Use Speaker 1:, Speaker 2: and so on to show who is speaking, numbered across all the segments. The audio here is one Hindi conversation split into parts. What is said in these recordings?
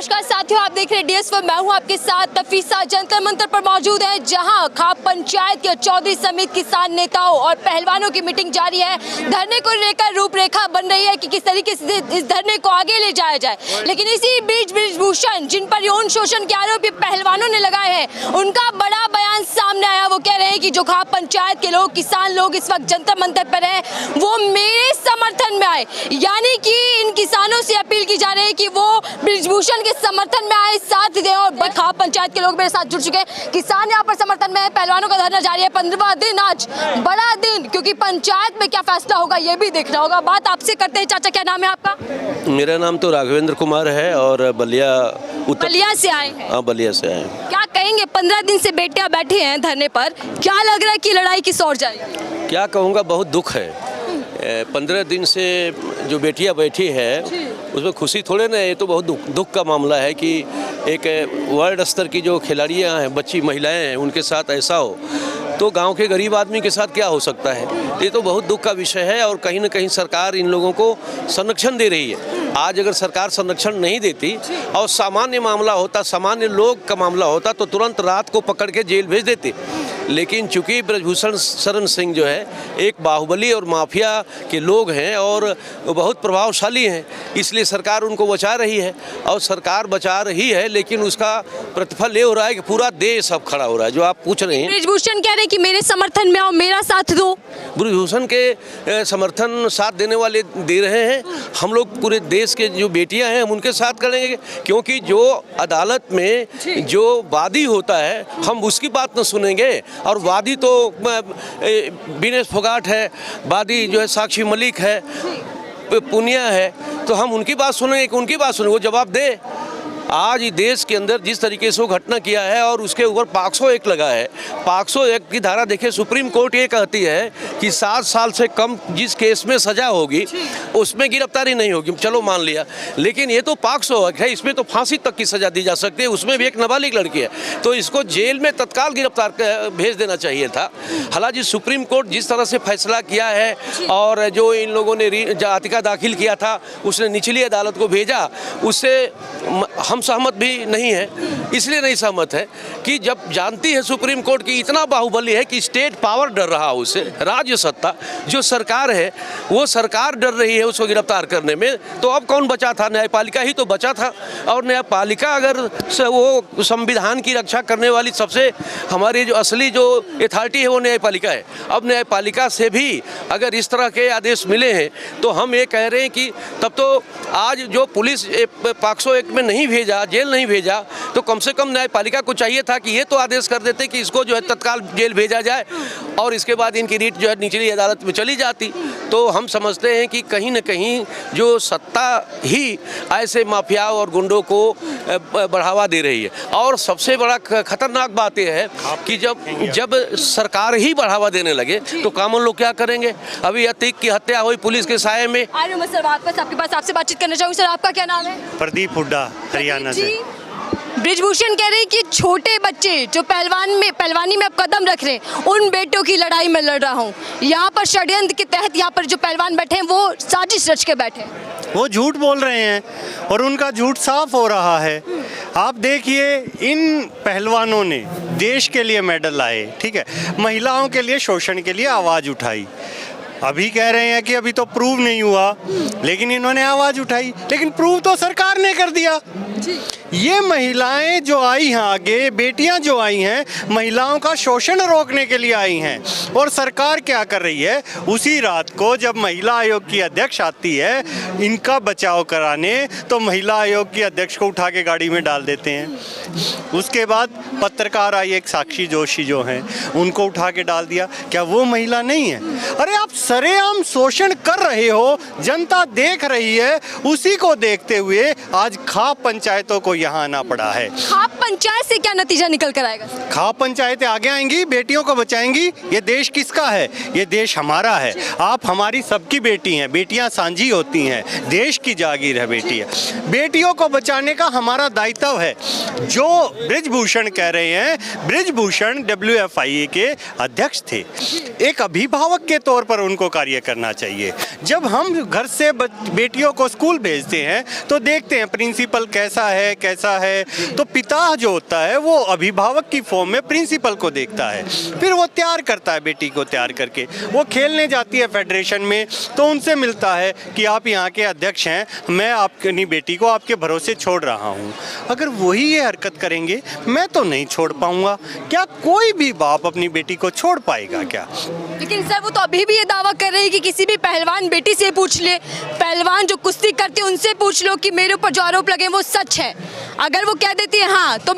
Speaker 1: नमस्कार साथियों, आप देख रहे हैं डीएस पर। मैं हूं आपके साथ। नफीसा जंतर मंतर पर मौजूद है, जहां खाप पंचायत के चौधरी समेत किसान नेताओं और पहलवानों की मीटिंग जारी है। धरने को लेकर रूपरेखा बन रही है कि किस तरीके से इस धरने को आगे ले जाया जाए। लेकिन इसी बीच बृजभूषण, जिन पर यौन शोषण के आरोप पहलवानों ने लगाए हैं, उनका बड़ा बयान सामने आया। वो कह रहे हैं कि जो खाप पंचायत के लोग, किसान लोग इस वक्त जंतर मंतर पर है, वो मेरे समर्थन में आए। यानी कि इन किसानों से अपील की जा रही है कि वो बृजभूषण के समर्थन में आए, साथ दें। और खाप पंचायत के लोग मेरे साथ जुड़ चुके हैं। किसान यहाँ पर समर्थन में है, पहलवानों का धरना जारी है। 15वां दिन आज, बड़ा दिन, क्योंकि पंचायत में क्या फैसला होगा ये भी देखना होगा। बात आपसे करते हैं। चाचा, क्या नाम है आपका?
Speaker 2: मेरा नाम तो राघवेंद्र कुमार है और बलिया
Speaker 1: से आए हैं।
Speaker 2: हाँ, बलिया से आए हैं।
Speaker 1: क्या कहेंगे, 15 दिन से बेटियां बैठी हैं धरने पर, क्या लग रहा है कि लड़ाई किस ओर जाएगी?
Speaker 2: क्या कहूँगा, बहुत दुख है। 15 दिन से जो बेटियां बैठी है उसमें खुशी थोड़े ना, ये तो बहुत दुख का मामला है कि एक वर्ल्ड स्तर की जो खिलाड़ियां हैं, बच्ची महिलाएं हैं, उनके साथ ऐसा हो तो गांव के गरीब आदमी के साथ क्या हो सकता है। ये तो बहुत दुख का विषय है और कहीं ना कहीं सरकार इन लोगों को संरक्षण दे रही है। आज अगर सरकार संरक्षण नहीं देती और सामान्य मामला होता, सामान्य लोग का मामला होता, तो तुरंत रात को पकड़ के जेल भेज देते। लेकिन चूंकि बृजभूषण शरण सिंह जो है एक बाहुबली और माफिया के लोग हैं और बहुत प्रभावशाली हैं, इसलिए सरकार उनको बचा रही है। और सरकार बचा रही है, लेकिन उसका प्रतिफल ये हो रहा है कि पूरा देश अब खड़ा हो रहा है। जो आप पूछ रहे हैं,
Speaker 1: बृजभूषण कह रहे हैं कि मेरे समर्थन में आओ, मेरा साथ दो।
Speaker 2: बृजभूषण के समर्थन साथ देने वाले दे रहे हैं। हम लोग पूरे देश के जो बेटियां हैं हम उनके साथ करेंगे, क्योंकि जो अदालत में जो वादी होता है हम उसकी बात न सुनेंगे। और वादी तो विनेश फोगाट है, वादी जो है साक्षी मलिक है, पुनिया है, तो हम उनकी बात सुनेंगे कि उनकी बात सुनेंगे, वो जवाब दे। आज देश के अंदर जिस तरीके से वो घटना किया है और उसके ऊपर 501 लगा है। 501 की धारा देखिए, सुप्रीम कोर्ट ये कहती है कि 7 साल से कम जिस केस में सजा होगी उसमें गिरफ्तारी नहीं होगी, चलो मान लिया। लेकिन ये तो 501 है, इसमें तो फांसी तक की सजा दी जा सकती है। उसमें भी एक नाबालिग लड़की है, तो इसको जेल में तत्काल गिरफ्तार भेज देना चाहिए था। हालांकि सुप्रीम कोर्ट जिस तरह से फैसला किया है और जो इन लोगों ने याचिका दाखिल किया था उसने निचली अदालत को भेजा, उससे हम सहमत भी नहीं है। इसलिए नहीं सहमत है कि जब जानती है सुप्रीम कोर्ट की इतना बाहुबली है कि स्टेट पावर डर रहा उसे, राज्य सत्ता जो सरकार है वो सरकार डर रही है उसको गिरफ्तार करने में, तो अब कौन बचा था? न्यायपालिका ही तो बचा था। और न्यायपालिका अगर वो संविधान की रक्षा करने वाली सबसे हमारी जो असली जो अथॉरिटी है वो न्यायपालिका है। अब न्यायपालिका से भी अगर इस तरह के आदेश मिले हैं तो हम ये कह रहे हैं कि तब तो आज जो पुलिस 501 में नहीं भेजा, जेल नहीं भेजा, तो कम से कम न्यायपालिका को चाहिए था कि ये तो आदेश कर देते कि इसको जो है तत्काल जेल भेजा जाए और इसके बाद इनकी रीट जो है निचली अदालत में चली जाती। तो हम समझते हैं कि कहीं न कहीं जो सत्ता ही ऐसे माफिया और गुंडों को बढ़ावा दे रही है। और सबसे बड़ा खतरनाक बात यह है कि जब सरकार ही बढ़ावा देने लगे तो कॉमन लोग क्या करेंगे? अभी अतीक की हत्या हुई पुलिस के साये में।
Speaker 1: सर, आपके पास आपसे बातचीत करना चाहूँगी। सर, आपका क्या नाम है?
Speaker 3: प्रदीप हुड्डा, हरियाणा से।
Speaker 1: बृजभूषण कह रहे हैं कि छोटे बच्चे जो पहलवानी में अब कदम रख रहे हैं, उन बेटों की लड़ाई में लड़ रहा हूँ। यहाँ पर षड्यंत्र के तहत यहाँ पर जो पहलवान बैठे हैं वो साजिश रच के बैठे हैं।
Speaker 3: वो झूठ बोल रहे हैं और उनका झूठ साफ हो रहा है। आप देखिए, इन पहलवानों ने देश के लिए मेडल लाए, ठीक है, महिलाओं के लिए शोषण के लिए आवाज़ उठाई। अभी कह रहे हैं कि अभी तो प्रूव नहीं हुआ, लेकिन इन्होंने आवाज़ उठाई, लेकिन प्रूव तो सरकार ने कर दिया। ये महिलाएं जो आई हैं आगे, बेटियां जो आई हैं, महिलाओं का शोषण रोकने के लिए आई हैं। और सरकार क्या कर रही है? उसी रात को जब महिला आयोग की अध्यक्ष आती है इनका बचाव कराने, तो महिला आयोग की अध्यक्ष को उठा के गाड़ी में डाल देते हैं। उसके बाद पत्रकार आई, एक साक्षी जोशी जो हैं, उनको उठा के डाल दिया। क्या वो महिला नहीं है? अरे आप सरेआम शोषण कर रहे हो, जनता देख रही है। उसी को देखते हुए आज खाप पंचायतों को यहाँ आना पड़ा है।
Speaker 1: खाप पंचायत से क्या नतीजा निकल कर आएगा?
Speaker 3: खाप पंचायतें आगे आएंगी, बेटियों को बचाएंगी। ये देश किसका है? ये देश हमारा है। आप हमारी सबकी बेटी हैं, बेटियां सांझी होती हैं, देश की जागीर है बेटी है। बेटियों को बचाने का हमारा दायित्व है। जो बृजभूषण कह रहे हैं, बृजभूषण WFIA के अध्यक्ष थे। एक अभिभावक के तौर पर उनको कार्य करना चाहिए। जब हम घर से बेटियों को स्कूल भेजते हैं तो देखते हैं प्रिंसिपल कैसा है, तो पिता जो होता है वो अभिभावक की फॉर्म में प्रिंसिपल को देखता है, फिर वो तैयार करता है बेटी को, तैयार करके वो खेलने जाती है फेडरेशन में, तो उनसे मिलता है कि आप यहाँ के अध्यक्ष हैं, मैं अपनी बेटी को आपके भरोसे छोड़ रहा हूँ। अगर वही ये हरकत करेंगे, मैं तो नहीं छोड़ पाऊंगा। क्या कोई भी बाप अपनी बेटी को छोड़ पाएगा क्या?
Speaker 1: लेकिन सर वो तो अभी भी ये दावा कर रही है कि किसी भी पहलवान बेटी से पूछ ले, पहलवान जो कुश्ती करते हैं उनसे पूछ लो कि मेरे ऊपर जो आरोप लगे वो सच है। अगर वो कह देती है हाँ तो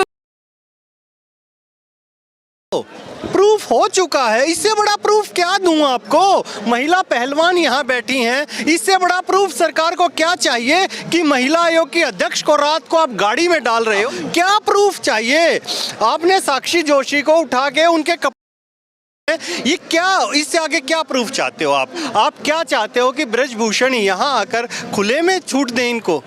Speaker 3: प्रूफ हो चुका है। इससे बड़ा प्रूफ क्या दूं आपको? महिला पहलवान यहाँ बैठी हैं, इससे बड़ा प्रूफ सरकार को क्या चाहिए कि महिला आयोग की अध्यक्ष को रात को आप गाड़ी में डाल रहे हो? क्या प्रूफ चाहिए? आपने साक्षी जोशी को उठा के उनके ये क्या, इससे आगे क्या प्रूफ चाहते हो आप क्या चाहते हो कि बृजभूषण यहाँ आकर खुले में छूट दें इनको?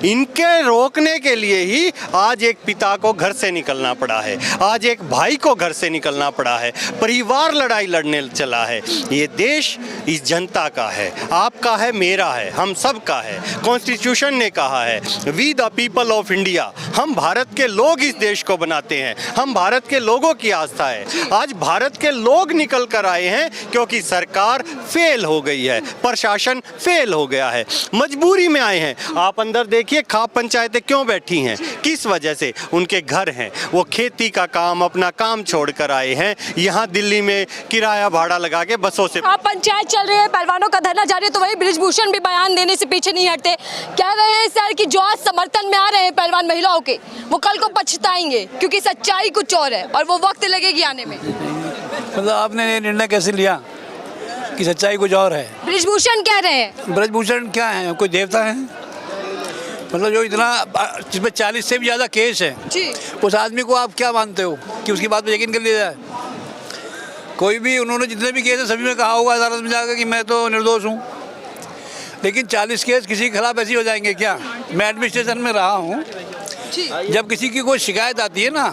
Speaker 3: इनके रोकने के लिए ही आज एक पिता को घर से निकलना पड़ा है, आज एक भाई को घर से निकलना पड़ा है, परिवार लड़ाई लड़ने चला है। ये देश इस जनता का है, आपका है, मेरा है, हम सब का है। कॉन्स्टिट्यूशन ने कहा है we the people of India, हम भारत के लोग इस देश को बनाते हैं, हम भारत के लोगों की आस्था है। आज भारत के लोग निकल कर आए हैं क्योंकि सरकार फेल हो गई है, प्रशासन फेल हो गया है, मजबूरी में आए हैं। आप अंदर देखिए खाप पंचायतें क्यों बैठी हैं, किस वजह से? उनके घर हैं, वो खेती का काम, अपना काम छोड़कर आए हैं यहाँ दिल्ली में किराया भाड़ा लगा के बसों से।
Speaker 1: खाप पंचायत चल रही है, पहलवानों का धरना जारी है, तो वही बृजभूषण भी बयान देने से पीछे नहीं हटते। कह रहे हैं सर कि जो आज समर्थन में आ रहे हैं पहलवान महिलाओं के, वो कल को पछताएंगे क्योंकि सच्चाई कुछ और है और वो वक्त लगेगी आने में।
Speaker 4: मतलब आपने ये निर्णय कैसे लिया कि सच्चाई कुछ और है?
Speaker 1: बृजभूषण कह रहे हैं।
Speaker 4: बृजभूषण क्या है, कोई देवता है? मतलब जो इतना, जिसमें 40 से भी ज़्यादा केस है
Speaker 1: जी,
Speaker 4: उस आदमी को आप क्या मानते हो कि उसकी बात पर यकीन कर लिया जाए? कोई भी, उन्होंने जितने भी केस है सभी में कहा होगा अदालत में जाकर कि मैं तो निर्दोष हूँ, लेकिन 40 केस किसी के खिलाफ ऐसे हो जाएंगे क्या? मैं एडमिनिस्ट्रेशन में रहा हूँ, जब किसी की कोई शिकायत आती है ना,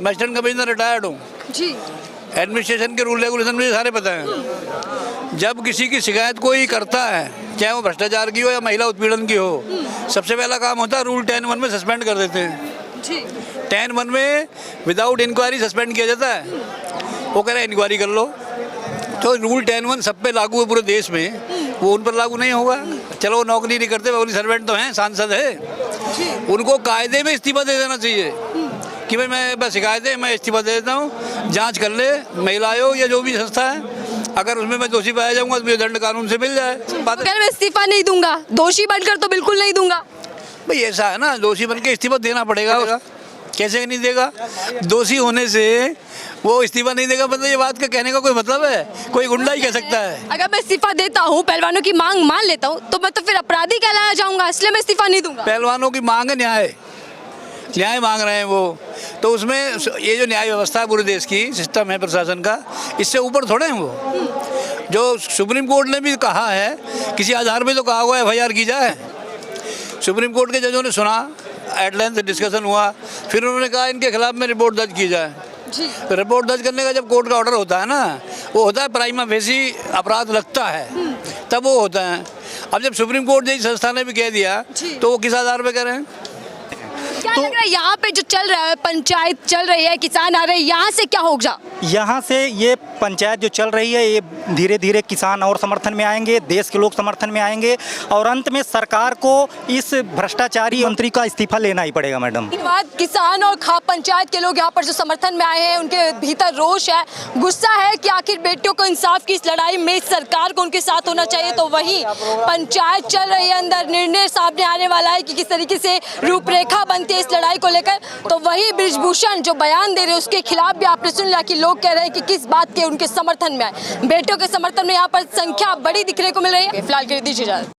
Speaker 4: मैं असिस्टेंट कमिश्नर रिटायर्ड हूँ जी, एडमिनिस्ट्रेशन के रूल रेगुलेशन मुझे सारे पता हैं। जब किसी की शिकायत कोई करता है, चाहे वो भ्रष्टाचार की हो या महिला उत्पीड़न की हो, सबसे पहला काम होता है रूल 10(1) में सस्पेंड कर देते हैं जी। 10(1) में विदाउट इंक्वायरी सस्पेंड किया जाता है। वो कह रहे हैं इंक्वायरी कर लो, तो रूल 10(1) सब पे लागू है पूरे देश में, वो उन पर लागू नहीं होगा। चलो वो नौकरी नहीं करते, पब्लिक सर्वेंट तो हैं, सांसद है, उनको कायदे में इस्तीफा दे देना चाहिए कि भाई मैं बस शिकायत है, मैं इस्तीफा दे देता हूँ, जांच कर ले महिला आयोग या जो भी संस्था है, अगर उसमें मैं दोषी पाया जाऊंगा तो मुझे दंड कानून से मिल जाए।
Speaker 1: अगर मैं इस्तीफा नहीं दूंगा, दोषी बनकर तो बिल्कुल नहीं दूंगा।
Speaker 4: भाई ऐसा है ना, दोषी बन के इस्तीफा देना पड़ेगा। कैसे नहीं देगा? दोषी होने से वो इस्तीफा नहीं देगा, मतलब ये बात का कहने का कोई मतलब है? कोई गुंडा ही कह सकता है।
Speaker 1: अगर मैं इस्तीफा देता हूँ, पहलवानों की मांग मान लेता हूँ, तो मैं तो फिर अपराधी कहलाया जाऊंगा, इसलिए मैं इस्तीफा नहीं दूंगा।
Speaker 4: पहलवानों की मांग है न्याय मांग रहे हैं वो, तो उसमें ये जो न्याय व्यवस्था है पूरे देश की, सिस्टम है प्रशासन का, इससे ऊपर थोड़े हैं वो। जो सुप्रीम कोर्ट ने भी कहा है, किसी आधार पे तो कहा हुआ है FIR की जाए। सुप्रीम कोर्ट के जजों ने सुना, एट लेंथ डिस्कशन हुआ, फिर उन्होंने कहा इनके खिलाफ में रिपोर्ट दर्ज की जाए। तो रिपोर्ट दर्ज करने का जब कोर्ट का ऑर्डर होता है ना, वो होता है प्राइमा फेसी अपराध लगता है, तब वो होता है। अब जब सुप्रीम कोर्ट जैसी संस्था ने भी कह दिया, तो वो किस आधार पर कह रहे हैं?
Speaker 1: क्या लग रहा है यहाँ पे जो चल रहा है, पंचायत चल रही है, किसान आ रहे हैं, यहाँ से क्या होगा?
Speaker 5: यहाँ से ये पंचायत जो चल रही है, ये धीरे धीरे किसान और समर्थन में आएंगे, देश के लोग समर्थन में आएंगे, और अंत में सरकार को इस भ्रष्टाचारी मंत्री का इस्तीफा लेना ही पड़ेगा। मैडम,
Speaker 1: बात किसान और खाप पंचायत के लोग यहाँ पर जो समर्थन में आए हैं, उनके भीतर रोष है, गुस्सा है कि आखिर बेटियों को इंसाफ की इस लड़ाई में सरकार को उनके साथ होना चाहिए। तो वही पंचायत चल रही है, अंदर निर्णय सामने आने वाला है कि किस तरीके से रूपरेखा बनती है इस लड़ाई को लेकर। तो वही बृजभूषण जो बयान दे रहे हैं, उसके खिलाफ भी आपने सुन लिया कि लोग कह रहे हैं कि किस बात के उनके समर्थन में आए। बेटियों के समर्थन में यहाँ पर संख्या बड़ी दिखने को मिल रही है। फिलहाल के लिए दीजिए इजाजत।